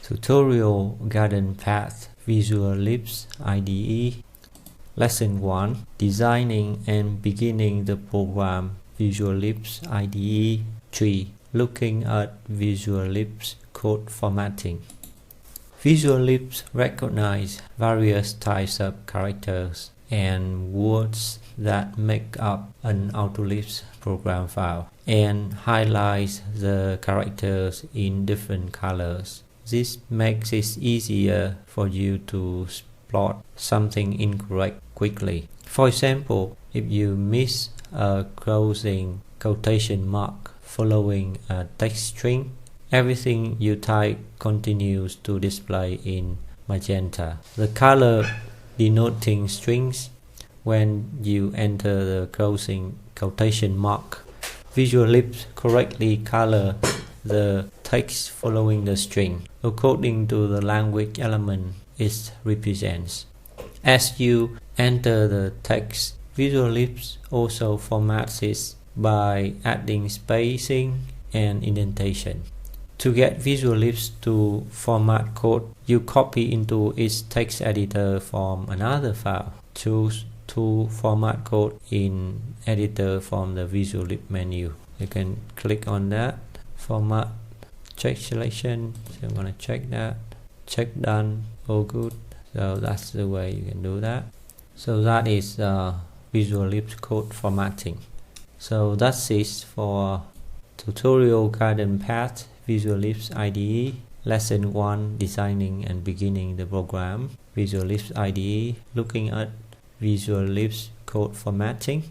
Tutorial Garden Path VisualLISP IDE. Lesson 1. Designing and beginning the program VisualLISP IDE. 3. Looking at VisualLISP code formatting. VisualLISP recognizes various types of characters and words that make up an AutoLISP program file and highlights the characters in different colors. This makes it easier for you to spot something incorrect quickly. For example, if you miss a closing quotation mark following a text string, everything you type continues to display in magenta. The color denoting strings when you enter the closing quotation mark. VisualLISP correctly color the text following the string according to the language element it represents. As you enter the text, VisualLISP also formats it by adding spacing and indentation. To get VisualLISP to format code, you copy into its text editor from another file. Choose to format code in editor from the VisualLISP menu. You can click on that, format, check selection. So I'm going to check that, check done, all good. So that's the way you can do that. So that is VisualLISP code formatting. So that's it for Tutorial Garden Path VisualLISP IDE. Lesson 1. Designing and beginning the program VisualLISP IDE. Looking at VisualLISP code formatting.